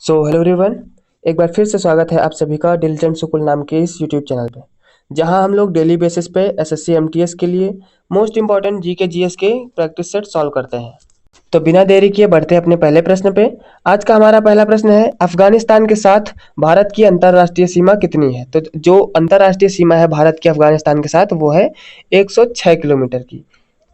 Hello everyone. एक बार फिर से स्वागत है आप सभी का डिलीजेंट स्कूल नाम के इस यूट्यूब चैनल पे, जहां हम लोग डेली बेसिस पे एसएससी एमटीएस के लिए मोस्ट इंपॉर्टेंट जीके जीएस के प्रैक्टिस सेट सॉल्व करते हैं। तो बिना देरी किए बढ़ते हैं अपने पहले प्रश्न पे। आज का हमारा पहला प्रश्न है, अफगानिस्तान के साथ भारत की अंतर्राष्ट्रीय सीमा कितनी है? तो जो अंतर्राष्ट्रीय सीमा है भारत की अफगानिस्तान के साथ वो है 106 किलोमीटर की।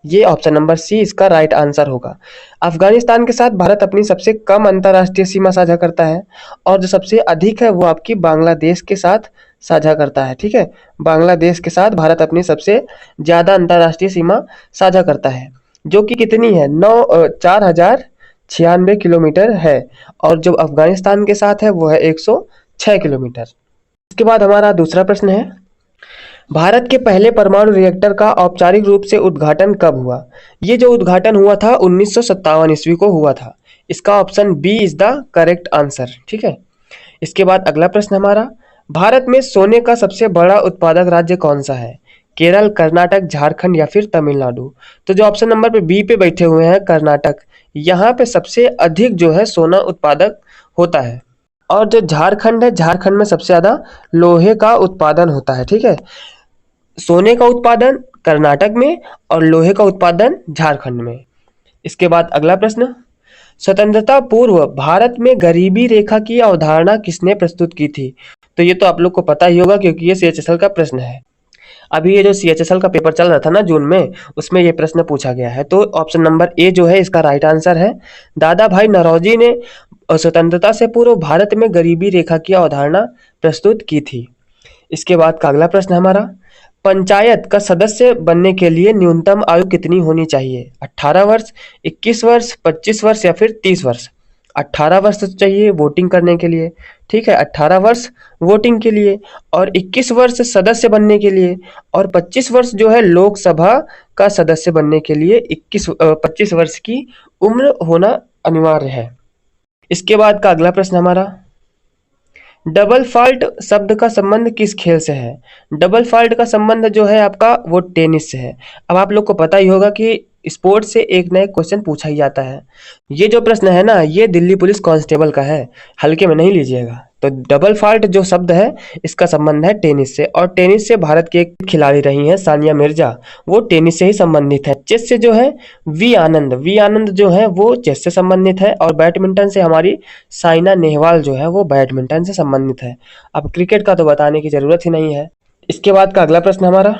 ये ऑप्शन नंबर सी इसका राइट आंसर होगा। अफगानिस्तान के साथ भारत अपनी सबसे कम अंतर्राष्ट्रीय सीमा साझा करता है, और जो सबसे अधिक है वो आपकी बांग्लादेश के साथ साझा करता है। ठीक है, बांग्लादेश के साथ भारत अपनी सबसे ज़्यादा अंतर्राष्ट्रीय सीमा साझा करता है, जो कि कितनी है? 4096 किलोमीटर है। और जो अफगानिस्तान के साथ है वो है 106 किलोमीटर। इसके बाद हमारा दूसरा प्रश्न है, भारत के पहले परमाणु रिएक्टर का औपचारिक रूप से उद्घाटन कब हुआ? ये जो उद्घाटन हुआ था 1957 ईस्वी को हुआ था। इसका option B is the correct answer. ठीक है। इसके बाद अगला प्रश्न हमारा, भारत में सोने का सबसे बड़ा उत्पादक राज्य कौन सा है? केरल, कर्नाटक, झारखंड या फिर तमिलनाडु? तो जो ऑप्शन नंबर पे बी पे बैठे हुए हैं कर्नाटक, यहाँ पे सबसे अधिक जो है सोना उत्पादक होता है। और जो झारखंड है, झारखंड में सबसे ज्यादा लोहे का उत्पादन होता है। ठीक है, सोने का उत्पादन कर्नाटक में और लोहे का उत्पादन झारखंड में। इसके बाद अगला प्रश्न, स्वतंत्रता पूर्व भारत में गरीबी रेखा की अवधारणा किसने प्रस्तुत की थी? तो ये तो आप लोग को पता ही होगा क्योंकि ये सीएचएसएल का प्रश्न है। अभी ये जो सीएचएसएल का पेपर चल रहा था ना जून में, उसमें ये प्रश्न पूछा गया है। तो ऑप्शन नंबर ए जो है इसका राइट आंसर है। दादा भाई नौरोजी ने स्वतंत्रता से पूर्व भारत में गरीबी रेखा की अवधारणा प्रस्तुत की थी। इसके बाद का अगला प्रश्न हमारा, पंचायत का सदस्य बनने के लिए न्यूनतम आयु कितनी होनी चाहिए? 18 वर्ष, 21 वर्ष, 25 वर्ष या फिर 30 वर्ष? 18 वर्ष तो चाहिए वोटिंग करने के लिए। ठीक है, 18 वर्ष वोटिंग के लिए, और 21 वर्ष सदस्य बनने के लिए, और 25 वर्ष जो है लोकसभा का सदस्य बनने के लिए 25 वर्ष की उम्र होना अनिवार्य है। इसके बाद का अगला प्रश्न हमारा, डबल फॉल्ट शब्द का संबंध किस खेल से है? डबल फॉल्ट का संबंध जो है आपका वो टेनिस से है। अब आप लोग को पता ही होगा कि स्पोर्ट्स से एक नया क्वेश्चन पूछा ही जाता है। ये जो प्रश्न है ना, ये दिल्ली पुलिस कांस्टेबल का है, हल्के में नहीं लीजिएगा। तो डबल फॉल्ट जो शब्द है इसका संबंध है टेनिस से, और टेनिस से भारत की एक खिलाड़ी रही हैं सानिया मिर्जा, वो टेनिस से ही संबंधित है। चेस से जो है वी आनंद जो है वो चेस से संबंधित है, और बैडमिंटन से हमारी साइना नेहवाल जो है वो बैडमिंटन से संबंधित है। अब क्रिकेट का तो बताने की जरूरत ही नहीं है। इसके बाद का अगला प्रश्न हमारा,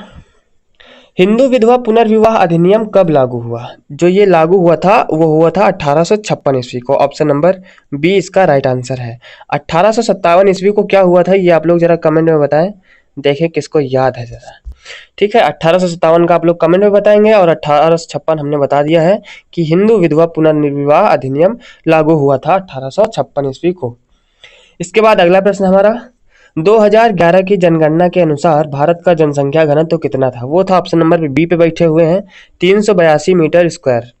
हिंदू विधवा पुनर्विवाह अधिनियम कब लागू हुआ? जो ये लागू हुआ था वो हुआ था 1856 ईस्वी को। ऑप्शन नंबर बी इसका राइट आंसर है। 1857 ईस्वी को क्या हुआ था ये आप लोग जरा कमेंट में बताएं, देखें किसको याद है जरा। ठीक है, 1857 का आप लोग कमेंट में बताएंगे, और 1856 हमने बता दिया है कि हिंदू विधवा पुनर्विवाह अधिनियम लागू हुआ था 1856 ईस्वी को। इसके बाद अगला प्रश्न हमारा, 2011 की जनगणना के अनुसार भारत का जनसंख्या घनत्व कितना था? वो था ऑप्शन नंबर बी पे बैठे हुए हैं 382 मीटर स्क्वायर।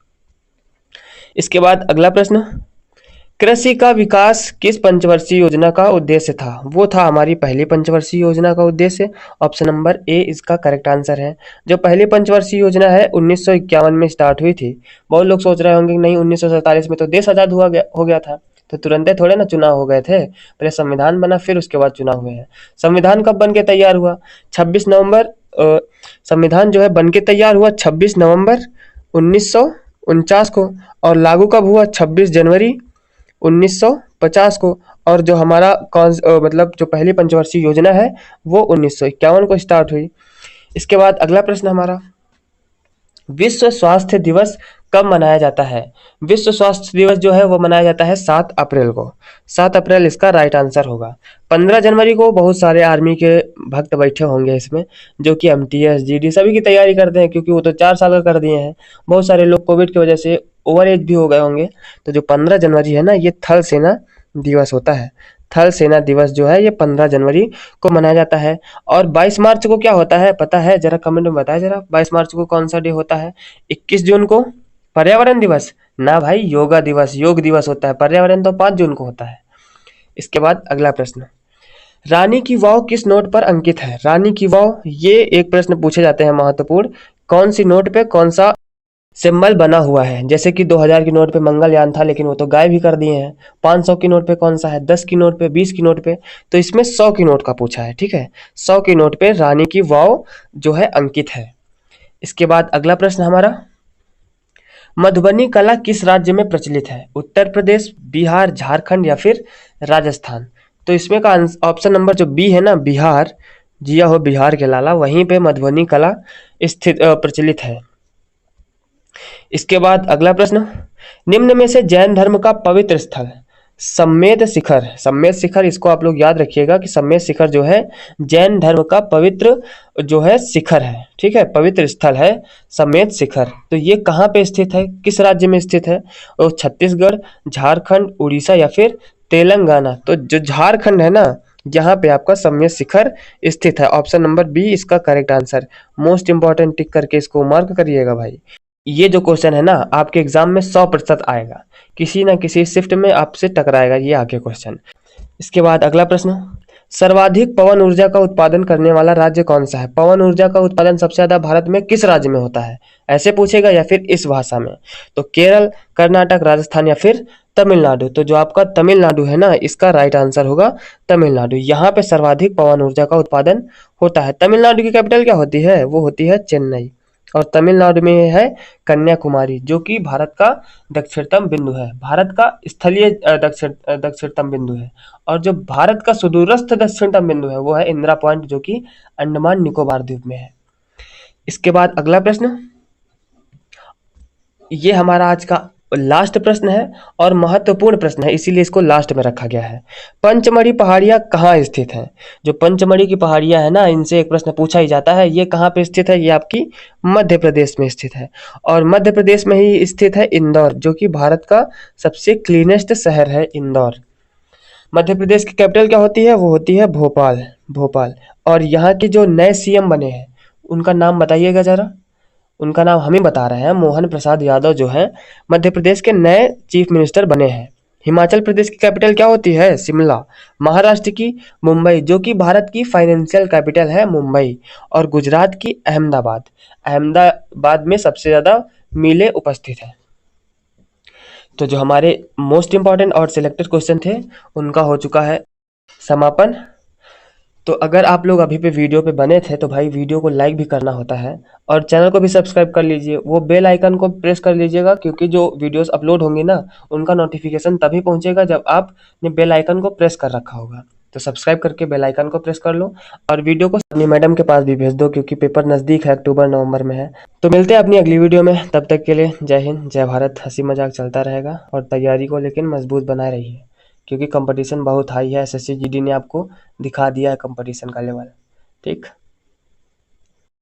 इसके बाद अगला प्रश्न, कृषि का विकास किस पंचवर्षीय योजना का उद्देश्य था? वो था हमारी पहली पंचवर्षीय योजना का उद्देश्य। ऑप्शन नंबर ए इसका करेक्ट आंसर है। जो पहली पंचवर्षीय योजना है 1951 में स्टार्ट हुई थी। बहुत लोग सोच रहे होंगे नहीं 1947 में तो देश आजाद हो गया था, तो तुरंत थोड़े ना चुनाव हो गए थे, पहले संविधान बना फिर उसके बाद चुनाव हुए हैं। संविधान कब बन के तैयार हुआ? 26 नवंबर संविधान जो है बन के तैयार हुआ 26 नवंबर 1949 को, और लागू कब हुआ? 26 जनवरी 1950 को। और जो हमारा मतलब जो पहली पंचवर्षीय योजना है वो 1951 को स्टार्ट हुई। इसके बाद अगला प्रश्न हमारा, विश्व स्वास्थ्य दिवस कब मनाया जाता है? विश्व स्वास्थ्य दिवस जो है वो मनाया जाता है 7 अप्रैल को। 7 अप्रैल इसका राइट आंसर होगा। 15 जनवरी को बहुत सारे आर्मी के भक्त बैठे होंगे इसमें, जो कि एमटीएस जीडी सभी की तैयारी करते हैं, क्योंकि वो तो 4 साल का कर दिए हैं। बहुत सारे लोग कोविड की वजह से ओवर एज भी हो गए होंगे। तो जो 15 जनवरी है ना, ये थल सेना दिवस होता है। थल सेना दिवस जो है ये 15 जनवरी को मनाया जाता है। और 22 मार्च को क्या होता है पता है? जरा कमेंट में बताएं जरा, 22 मार्च को कौन सा डे होता है? 21 जून को पर्यावरण दिवस ना भाई, योगा दिवस, योग दिवस होता है। पर्यावरण तो 5 जून को होता है। इसके बाद अगला प्रश्न, रानी की वाव किस नोट पर अंकित है? रानी की वाव ये एक प्रश्न पूछे जाते हैं महत्वपूर्ण, कौन सी नोट पे कौन सा सिंबल बना हुआ है, जैसे कि 2000 की नोट पे मंगलयान था लेकिन वो तो गायब ही कर दिए हैं। 500 की नोट पे कौन सा है, 10 की नोट पे, 20 की नोट पे, तो इसमें 100 की नोट का पूछा है। ठीक है, 100 की नोट पे रानी की वाव जो है अंकित है। इसके बाद अगला प्रश्न हमारा, मधुबनी कला किस राज्य में प्रचलित है, उत्तर प्रदेश, बिहार, झारखंड या फिर राजस्थान। तो इसमें का ऑप्शन नंबर जो बी है ना, बिहार, जिया हो बिहार के लाला, वहीं पे मधुबनी कला स्थित प्रचलित है। इसके बाद अगला प्रश्न, निम्न में से जैन धर्म का पवित्र स्थल, सम्मेद शिखर। सम्मेद शिखर, इसको आप लोग याद रखिएगा कि सम्मेद शिखर जो है जैन धर्म का पवित्र जो है शिखर है। ठीक है, पवित्र स्थल है सम्मेद शिखर। तो ये कहाँ पे स्थित है, किस राज्य में स्थित है, और छत्तीसगढ़, झारखंड, उड़ीसा या फिर तेलंगाना। तो जो झारखंड है ना, यहाँ पे आपका सम्मेद शिखर स्थित है। ऑप्शन नंबर बी इसका करेक्ट आंसर। मोस्ट इंपॉर्टेंट, टिक करके इसको मार्क करिएगा भाई। ये जो क्वेश्चन है ना आपके एग्जाम में 100% आएगा, किसी ना किसी शिफ्ट में आपसे टकराएगा ये आगे क्वेश्चन। इसके बाद अगला प्रश्न, सर्वाधिक पवन ऊर्जा का उत्पादन करने वाला राज्य कौन सा है। पवन ऊर्जा का उत्पादन सबसे ज्यादा भारत में किस राज्य में होता है, ऐसे पूछेगा या फिर इस भाषा में। तो केरल, कर्नाटक, राजस्थान या फिर तमिलनाडु। तो जो आपका तमिलनाडु है ना, इसका राइट आंसर होगा तमिलनाडु। यहाँ पे सर्वाधिक पवन ऊर्जा का उत्पादन होता है। तमिलनाडु की कैपिटल क्या होती है, वो होती है चेन्नई। और तमिलनाडु में है कन्याकुमारी, जो कि भारत का दक्षिणतम बिंदु है, भारत का स्थलीय दक्षिणतम बिंदु है। और जो भारत का सुदूरस्थ दक्षिणतम बिंदु है वो है इंदिरा पॉइंट, जो कि अंडमान निकोबार द्वीप में है। इसके बाद अगला प्रश्न, ये हमारा आज का लास्ट प्रश्न है और महत्वपूर्ण प्रश्न है, इसीलिए इसको लास्ट में रखा गया है। पंचमढ़ी पहाड़ियाँ कहाँ स्थित हैं। जो पंचमढ़ी की पहाड़ियाँ है ना, इनसे एक प्रश्न पूछा ही जाता है। ये कहाँ पे स्थित है, ये आपकी मध्य प्रदेश में स्थित है। और मध्य प्रदेश में ही स्थित है इंदौर, जो कि भारत का सबसे क्लीनेस्ट शहर है इंदौर। मध्य प्रदेश की कैपिटल क्या होती है, वो होती है भोपाल। भोपाल। और यहाँ के जो नए सीएम बने हैं उनका नाम बताइएगा जरा। उनका नाम हम ही बता रहे हैं, मोहन प्रसाद यादव जो है मध्य प्रदेश के नए चीफ मिनिस्टर बने हैं। हिमाचल प्रदेश की कैपिटल क्या होती है, शिमला। महाराष्ट्र की मुंबई, जो कि भारत की फाइनेंशियल कैपिटल है मुंबई। और गुजरात की अहमदाबाद। अहमदाबाद में सबसे ज़्यादा मिलें उपस्थित हैं। तो जो हमारे मोस्ट इंपॉर्टेंट और सिलेक्टेड क्वेश्चन थे उनका हो चुका है समापन। तो अगर आप लोग अभी पे वीडियो पे बने थे तो भाई वीडियो को लाइक भी करना होता है और चैनल को भी सब्सक्राइब कर लीजिए। वो बेल आइकन को प्रेस कर लीजिएगा, क्योंकि जो वीडियोस अपलोड होंगी ना उनका नोटिफिकेशन तभी पहुंचेगा जब आपने बेल आइकन को प्रेस कर रखा होगा। तो सब्सक्राइब करके बेल आइकन को प्रेस कर लो और वीडियो को अपनी मैडम के पास भी भेज दो, क्योंकि पेपर नज़दीक है, अक्टूबर नवंबर में है। तो मिलते हैं अपनी अगली वीडियो में, तब तक के लिए जय हिंद जय भारत। हंसी मजाक चलता रहेगा और तैयारी को लेकिन मजबूत बनाए रहिए, क्योंकि कंपटीशन बहुत हाई है। एसएससी जीडी ने आपको दिखा दिया है कंपटीशन का लेवल। ठीक।